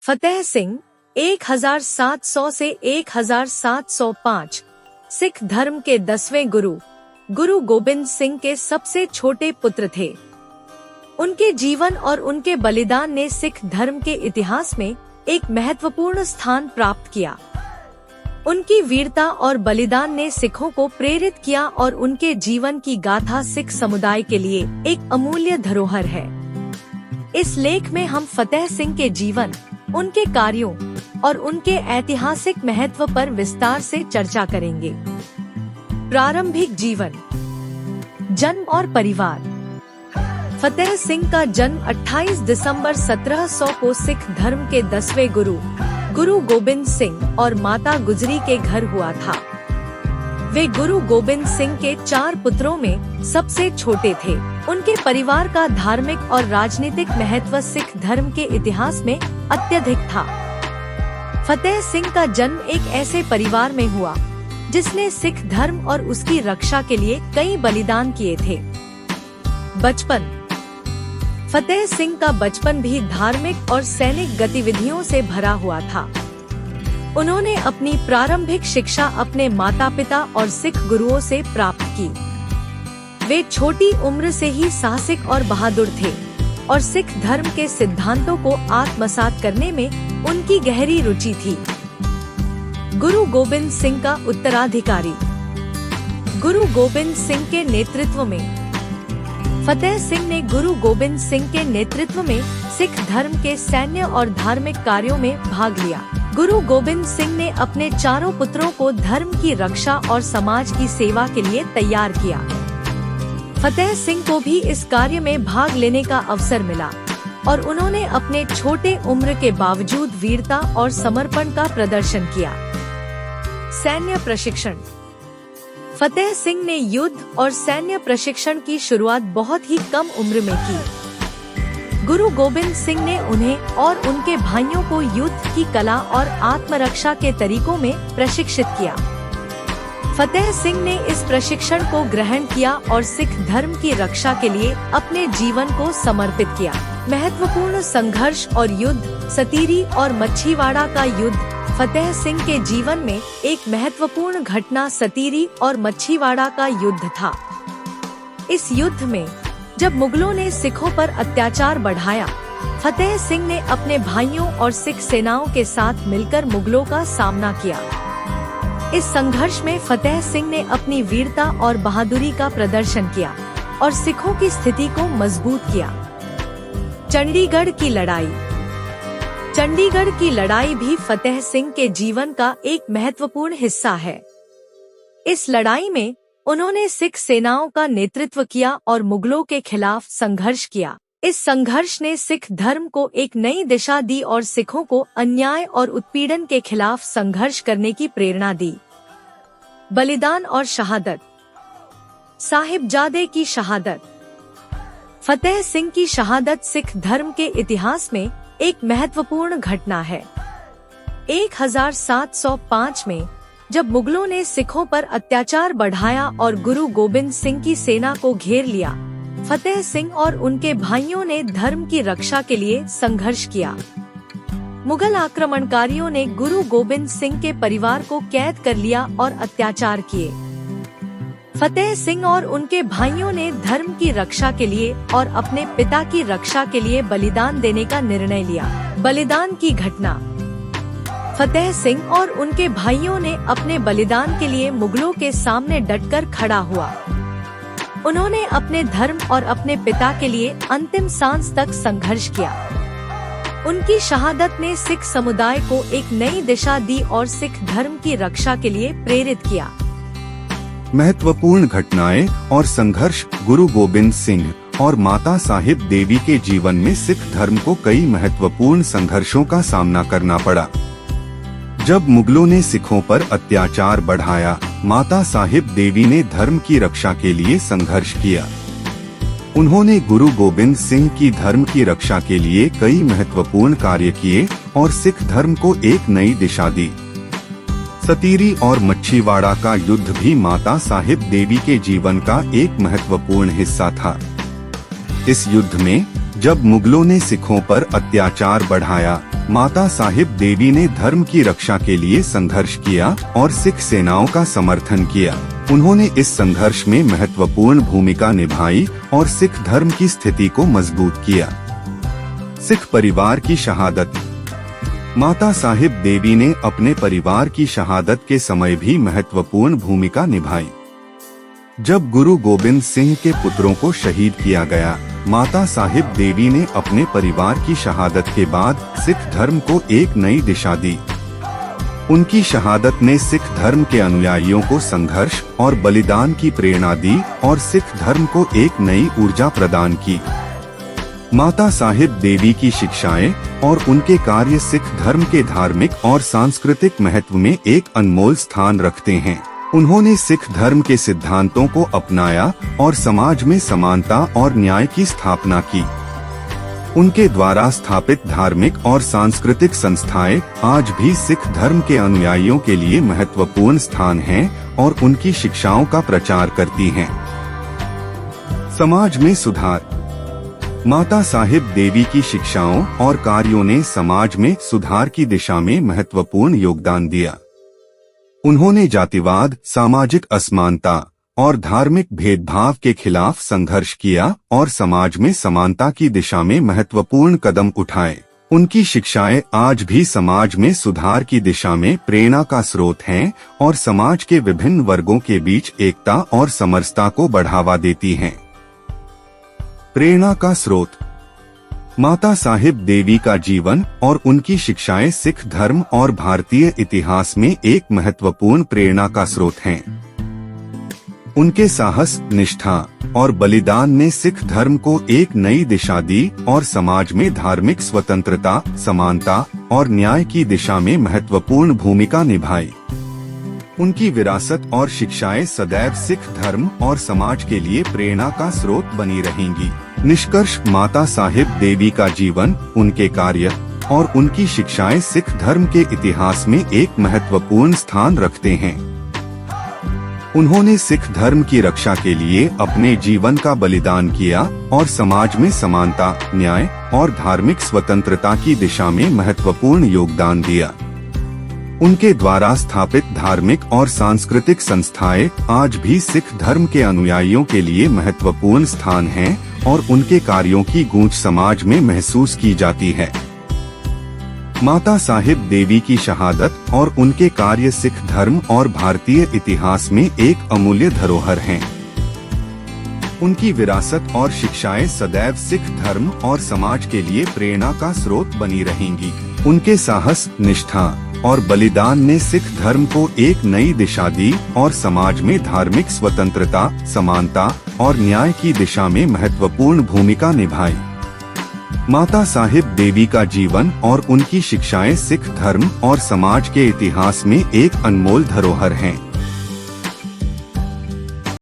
फतेह सिंह 1700 से 1705 सिख धर्म के 10वें गुरु गोबिंद सिंह के सबसे छोटे पुत्र थे। उनके जीवन और उनके बलिदान ने सिख धर्म के इतिहास में एक महत्वपूर्ण स्थान प्राप्त किया। उनकी वीरता और बलिदान ने सिखों को प्रेरित किया और उनके जीवन की गाथा सिख समुदाय के लिए एक अमूल्य धरोहर है। इस लेख में हम फतेह सिंह के जीवन, उनके कार्यों और उनके ऐतिहासिक महत्व पर विस्तार से चर्चा करेंगे। प्रारंभिक जीवन, जन्म और परिवार। फतेह सिंह का जन्म 28 दिसंबर 1700 को सिख धर्म के 10वें गुरु गोबिंद सिंह और माता गुजरी के घर हुआ था। वे गुरु गोबिंद सिंह के 4 पुत्रों में सबसे छोटे थे। उनके परिवार का धार्मिक और राजनीतिक महत्व सिख धर्म के इतिहास में अत्यधिक था। फतेह सिंह का जन्म एक ऐसे परिवार में हुआ जिसने सिख धर्म और उसकी रक्षा के लिए कई बलिदान किए थे। बचपन। फतेह सिंह का बचपन भी धार्मिक और सैनिक गतिविधियों से भरा हुआ था। उन्होंने अपनी प्रारंभिक शिक्षा अपने माता पिता और सिख गुरुओं से प्राप्त की। वे छोटी उम्र से ही साहसिक और बहादुर थे और सिख धर्म के सिद्धांतों को आत्मसात करने में उनकी गहरी रुचि थी। गुरु गोबिंद सिंह का उत्तराधिकारी। गुरु गोबिंद सिंह के नेतृत्व में फतेह सिंह ने गुरु गोबिंद सिंह के नेतृत्व में सिख धर्म के सैन्य और धार्मिक कार्यों में भाग लिया। गुरु गोबिंद सिंह ने अपने 4 पुत्रों को धर्म की रक्षा और समाज की सेवा के लिए तैयार किया। फतेह सिंह को भी इस कार्य में भाग लेने का अवसर मिला और उन्होंने अपने छोटे उम्र के बावजूद वीरता और समर्पण का प्रदर्शन किया। सैन्य प्रशिक्षण। फतेह सिंह ने युद्ध और सैन्य प्रशिक्षण की शुरुआत बहुत ही कम उम्र में की। गुरु गोबिंद सिंह ने उन्हें और उनके भाइयों को युद्ध की कला और आत्मरक्षा के तरीकों में प्रशिक्षित किया। फतेह सिंह ने इस प्रशिक्षण को ग्रहण किया और सिख धर्म की रक्षा के लिए अपने जीवन को समर्पित किया। महत्वपूर्ण संघर्ष और युद्ध। सतीरी और मच्छीवाड़ा का युद्ध। फतेह सिंह के जीवन में एक महत्वपूर्ण घटना सतीरी और मच्छीवाड़ा का युद्ध था। इस युद्ध में जब मुगलों ने सिखों पर अत्याचार बढ़ाया, फतेह सिंह ने अपने भाइयों और सिख सेनाओं के साथ मिलकर मुगलों का सामना किया। इस संघर्ष में फतेह सिंह ने अपनी वीरता और बहादुरी का प्रदर्शन किया और सिखों की स्थिति को मजबूत किया। चंडीगढ़ की लड़ाई। चंडीगढ़ की लड़ाई भी फतेह सिंह के जीवन का एक महत्वपूर्ण हिस्सा है। इस लड़ाई में उन्होंने सिख सेनाओं का नेतृत्व किया और मुगलों के खिलाफ संघर्ष किया। इस संघर्ष ने सिख धर्म को एक नई दिशा दी और सिखों को अन्याय और उत्पीड़न के खिलाफ संघर्ष करने की प्रेरणा दी। बलिदान और शहादत। साहिबजादे की शहादत। फतेह सिंह की शहादत सिख धर्म के इतिहास में एक महत्वपूर्ण घटना है। 1705 में जब मुगलों ने सिखों पर अत्याचार बढ़ाया और गुरु गोबिंद सिंह की सेना को घेर लिया, फतेह सिंह और उनके भाइयों ने धर्म की रक्षा के लिए संघर्ष किया। मुगल आक्रमणकारियों ने गुरु गोबिंद सिंह के परिवार को कैद कर लिया और अत्याचार किए। फतेह सिंह और उनके भाइयों ने धर्म की रक्षा के लिए और अपने पिता की रक्षा के लिए बलिदान देने का निर्णय लिया। बलिदान की घटना। फतेह सिंह और उनके भाइयों ने अपने बलिदान के लिए मुगलों के सामने डटकर खड़ा हुआ। उन्होंने अपने धर्म और अपने पिता के लिए अंतिम सांस तक संघर्ष किया। उनकी शहादत ने सिख समुदाय को एक नई दिशा दी और सिख धर्म की रक्षा के लिए प्रेरित किया। महत्वपूर्ण घटनाएं और संघर्ष। गुरु गोबिंद सिंह और माता साहिब देवी के जीवन में सिख धर्म को कई महत्वपूर्ण संघर्षों का सामना करना पड़ा। जब मुगलों ने सिखों पर अत्याचार बढ़ाया, माता साहिब देवी ने धर्म की रक्षा के लिए संघर्ष किया। उन्होंने गुरु गोबिंद सिंह की धर्म की रक्षा के लिए कई महत्वपूर्ण कार्य किए और सिख धर्म को एक नई दिशा दी। सतीरी और मच्छीवाड़ा का युद्ध भी माता साहिब देवी के जीवन का एक महत्वपूर्ण हिस्सा था। इस युद्ध में जब मुगलों ने सिखों पर अत्याचार बढ़ाया, माता साहिब देवी ने धर्म की रक्षा के लिए संघर्ष किया और सिख सेनाओं का समर्थन किया। उन्होंने इस संघर्ष में महत्वपूर्ण भूमिका निभाई और सिख धर्म की स्थिति को मजबूत किया। सिख परिवार की शहादत। माता साहिब देवी ने अपने परिवार की शहादत के समय भी महत्वपूर्ण भूमिका निभाई। जब गुरु गोबिंद सिंह के पुत्रों को शहीद किया गया, माता साहिब देवी ने अपने परिवार की शहादत के बाद सिख धर्म को एक नई दिशा दी। उनकी शहादत ने सिख धर्म के अनुयायियों को संघर्ष और बलिदान की प्रेरणा दी और सिख धर्म को एक नई ऊर्जा प्रदान की। माता साहिब देवी की शिक्षाएं और उनके कार्य सिख धर्म के धार्मिक और सांस्कृतिक महत्व में एक अनमोल स्थान रखते हैं। उन्होंने सिख धर्म के सिद्धांतों को अपनाया और समाज में समानता और न्याय की स्थापना की। उनके द्वारा स्थापित धार्मिक और सांस्कृतिक संस्थाएं आज भी सिख धर्म के अनुयायियों के लिए महत्वपूर्ण स्थान हैं और उनकी शिक्षाओं का प्रचार करती हैं। समाज में सुधार। माता साहिब देवी की शिक्षाओं और कार्यों ने समाज में सुधार की दिशा में महत्वपूर्ण योगदान दिया। उन्होंने जातिवाद, सामाजिक असमानता और धार्मिक भेदभाव के खिलाफ संघर्ष किया और समाज में समानता की दिशा में महत्वपूर्ण कदम उठाए। उनकी शिक्षाएं आज भी समाज में सुधार की दिशा में प्रेरणा का स्रोत हैं और समाज के विभिन्न वर्गों के बीच एकता और समरसता को बढ़ावा देती हैं। प्रेरणा का स्रोत। माता साहिब देवी का जीवन और उनकी शिक्षाएं सिख धर्म और भारतीय इतिहास में एक महत्वपूर्ण प्रेरणा का स्रोत हैं। उनके साहस, निष्ठा और बलिदान ने सिख धर्म को एक नई दिशा दी और समाज में धार्मिक स्वतंत्रता, समानता और न्याय की दिशा में महत्वपूर्ण भूमिका निभाई। उनकी विरासत और शिक्षाएं सदैव सिख धर्म और समाज के लिए प्रेरणा का स्रोत बनी रहेंगी। निष्कर्ष, माता साहिब देवी का जीवन, उनके कार्य और उनकी शिक्षाएं सिख धर्म के इतिहास में एक महत्वपूर्ण स्थान रखते हैं। उन्होंने सिख धर्म की रक्षा के लिए अपने जीवन का बलिदान किया और समाज में समानता, न्याय और धार्मिक स्वतंत्रता की दिशा में महत्वपूर्ण योगदान दिया। उनके द्वारा स्थापित धार्मिक और सांस्कृतिक संस्थाएं आज भी सिख धर्म के अनुयायियों के लिए महत्वपूर्ण स्थान हैं और उनके कार्यों की गूंज समाज में महसूस की जाती है। माता साहिब देवी की शहादत और उनके कार्य सिख धर्म और भारतीय इतिहास में एक अमूल्य धरोहर हैं। उनकी विरासत और शिक्षाएं सदैव सिख धर्म और समाज के लिए प्रेरणा का स्रोत बनी रहेंगी। उनके साहस, निष्ठा और बलिदान ने सिख धर्म को एक नई दिशा दी और समाज में धार्मिक स्वतंत्रता, समानता और न्याय की दिशा में महत्वपूर्ण भूमिका निभाई। माता साहिब देवी का जीवन और उनकी शिक्षाएं सिख धर्म और समाज के इतिहास में एक अनमोल धरोहर हैं।